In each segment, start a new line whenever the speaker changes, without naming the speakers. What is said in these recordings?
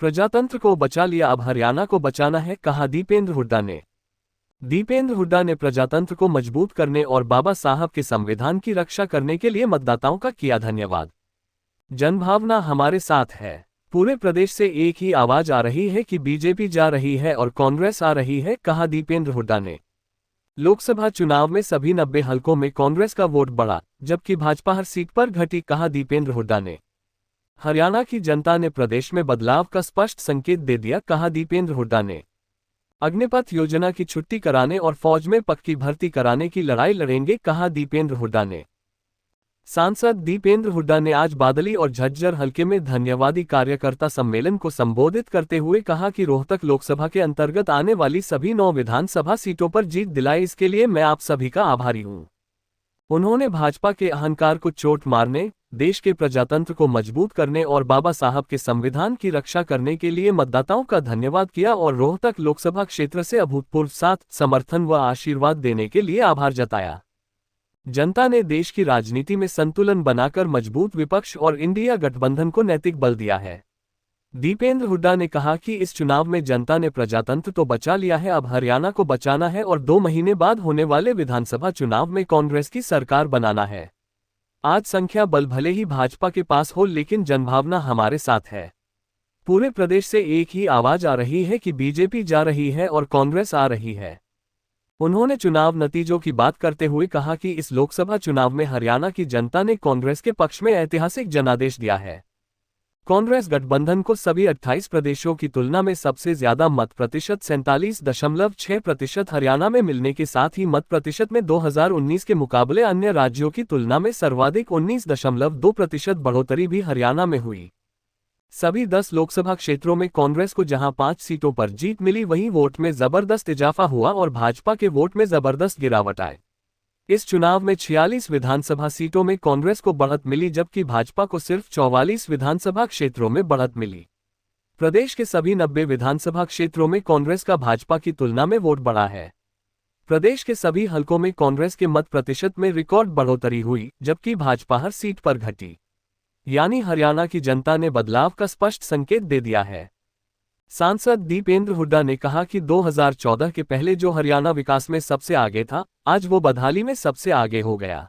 प्रजातंत्र को बचा लिया, अब हरियाणा को बचाना है, कहा दीपेंद्र हुड्डा ने। दीपेंद्र हुड्डा ने प्रजातंत्र को मजबूत करने और बाबा साहब के संविधान की रक्षा करने के लिए मतदाताओं का किया धन्यवाद। जनभावना हमारे साथ है। पूरे प्रदेश से एक ही आवाज आ रही है कि बीजेपी जा रही है और कांग्रेस आ रही है, कहा दीपेंद्र हुड्डा ने। लोकसभा चुनाव में सभी 90 हलकों में कांग्रेस का वोट बढ़ा, जबकि भाजपा हर सीट पर घटी, कहा दीपेंद्र हुड्डा ने। हरियाणा की जनता ने प्रदेश में बदलाव का स्पष्ट संकेत दे दिया, कहा दीपेंद्र हुड्डा ने। अग्निपथ योजना की छुट्टी कराने और फौज में पक्की भर्ती कराने की लड़ाई लड़ेंगे, कहा दीपेंद्र हुड्डा ने। सांसद दीपेंद्र हुड्डा ने आज बादली और झज्जर हलके में धन्यवादी कार्यकर्ता सम्मेलन को संबोधित करते हुए कहा कि रोहतक लोकसभा के अंतर्गत आने वाली सभी 9 विधानसभा सीटों पर जीत दिलाई, इसके लिए मैं आप सभी का आभारी हूं। उन्होंने भाजपा के अहंकार को चोट मारने, देश के प्रजातंत्र को मजबूत करने और बाबा साहब के संविधान की रक्षा करने के लिए मतदाताओं का धन्यवाद किया और रोहतक लोकसभा क्षेत्र से अभूतपूर्व साथ, समर्थन व आशीर्वाद देने के लिए आभार जताया। जनता ने देश की राजनीति में संतुलन बनाकर मजबूत विपक्ष और इंडिया गठबंधन को नैतिक बल दिया है। दीपेंद्र हुड्डा ने कहा कि इस चुनाव में जनता ने प्रजातंत्र तो बचा लिया है, अब हरियाणा को बचाना है और 2 महीने बाद होने वाले विधानसभा चुनाव में कांग्रेस की सरकार बनाना है। आज संख्या बल भले ही भाजपा के पास हो, लेकिन जनभावना हमारे साथ है। पूरे प्रदेश से एक ही आवाज आ रही है कि बीजेपी जा रही है और कांग्रेस आ रही है। उन्होंने चुनाव नतीजों की बात करते हुए कहा कि इस लोकसभा चुनाव में हरियाणा की जनता ने कांग्रेस के पक्ष में ऐतिहासिक जनादेश दिया है। कांग्रेस गठबंधन को सभी 28 प्रदेशों की तुलना में सबसे ज्यादा मत प्रतिशत 47.6% हरियाणा में मिलने के साथ ही मत प्रतिशत में 2019 के मुकाबले अन्य राज्यों की तुलना में सर्वाधिक 19.2% बढ़ोतरी भी हरियाणा में हुई। सभी 10 लोकसभा क्षेत्रों में कांग्रेस को जहां 5 सीटों पर जीत मिली, वहीं वोट में जबरदस्त इजाफा हुआ और भाजपा के वोट में जबरदस्त गिरावट आई। इस चुनाव में 46 विधानसभा सीटों में कांग्रेस को बढ़त मिली, जबकि भाजपा को सिर्फ 44 विधानसभा क्षेत्रों में बढ़त मिली। प्रदेश के सभी 90 विधानसभा क्षेत्रों में कांग्रेस का भाजपा की तुलना में वोट बढ़ा है। प्रदेश के सभी हलकों में कांग्रेस के मत प्रतिशत में रिकॉर्ड बढ़ोतरी हुई, जबकि भाजपा हर सीट पर घटी। यानी हरियाणा की जनता ने बदलाव का स्पष्ट संकेत दे दिया है। सांसद दीपेंद्र हुड्डा ने कहा कि 2014 के पहले जो हरियाणा विकास में सबसे आगे था, आज वो बदहाली में सबसे आगे हो गया।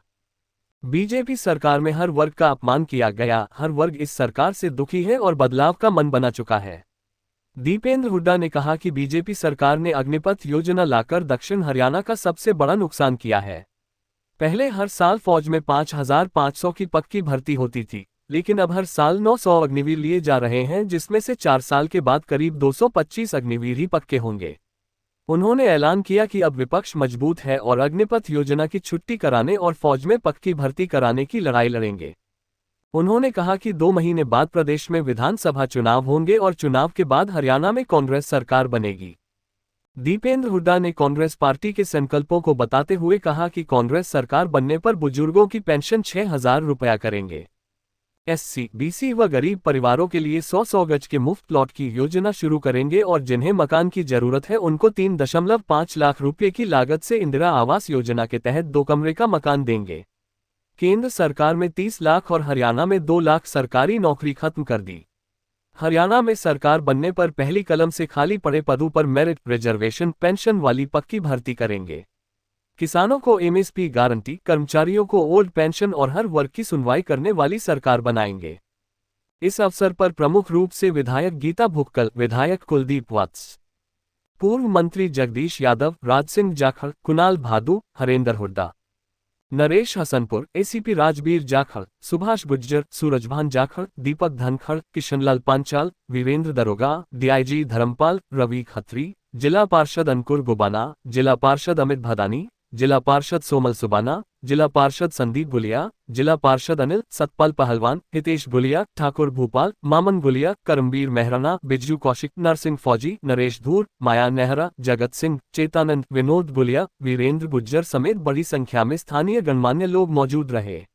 बीजेपी सरकार में हर वर्ग का अपमान किया गया, हर वर्ग इस सरकार से दुखी है और बदलाव का मन बना चुका है। दीपेंद्र हुड्डा ने कहा कि बीजेपी सरकार ने अग्निपथ योजना लाकर दक्षिण हरियाणा का सबसे बड़ा नुकसान किया है। पहले हर साल फौज में 5500 की पक्की भर्ती होती थी, लेकिन अब हर साल 900 अग्निवीर लिए जा रहे हैं, जिसमें से 4 साल के बाद करीब 225 अग्निवीर ही पक्के होंगे। उन्होंने ऐलान किया कि अब विपक्ष मजबूत है और अग्निपथ योजना की छुट्टी कराने और फौज में पक्की भर्ती कराने की लड़ाई लड़ेंगे। उन्होंने कहा कि 2 महीने बाद प्रदेश में विधानसभा चुनाव होंगे और चुनाव के बाद हरियाणा में कांग्रेस सरकार बनेगी। दीपेंद्र हुड्डा ने कांग्रेस पार्टी के संकल्पों को बताते हुए कहा कि कांग्रेस सरकार बनने पर बुजुर्गों की पेंशन 6000 रुपया करेंगे। एससी, बीसी व गरीब परिवारों के लिए 100 गज के मुफ्त प्लॉट की योजना शुरू करेंगे और जिन्हें मकान की जरूरत है उनको 3.5 लाख रुपये की लागत से इंदिरा आवास योजना के तहत 2 कमरे का मकान देंगे। केंद्र सरकार में 30 लाख और हरियाणा में 2 लाख सरकारी नौकरी खत्म कर दी। हरियाणा में सरकार बनने पर पहली कलम से खाली पड़े पदों पर मेरिट, रिजर्वेशन, पेंशन वाली पक्की भर्ती करेंगे। किसानों को एमएसपी गारंटी, कर्मचारियों को ओल्ड पेंशन और हर वर्ग की सुनवाई करने वाली सरकार बनाएंगे। इस अवसर पर प्रमुख रूप से विधायक गीता भुक्कल, विधायक कुलदीप वत्स, पूर्व मंत्री जगदीश यादव, राज सिंह जाखड़, कुणाल भादु, हरेंद्र हुड्डा, नरेश हसनपुर, एसीपी राजबीर जाखड़, सुभाष गुज्जर, सूरजभान जाखड़, दीपक धनखड़, किशनलाल पांचाल, वीरेंद्र दरोगा, डीआईजी धर्मपाल, रवि खत्री, जिला पार्षद अंकुर गुबाना, जिला पार्षद अमित भदानी, जिला पार्षद सोमल सुबाना, जिला पार्षद संदीप गुलिया, जिला पार्षद अनिल, सतपाल पहलवान, हितेश गुलिया, ठाकुर भूपाल, मामन गुलिया, करमबीर मेहराना, बिज्जू कौशिक, नरसिंह फौजी, नरेश धूर, माया नेहरा, जगत सिंह, चेतानंद, विनोद गुलिया, वीरेंद्र गुज्जर समेत बड़ी संख्या में स्थानीय गणमान्य लोग मौजूद रहे।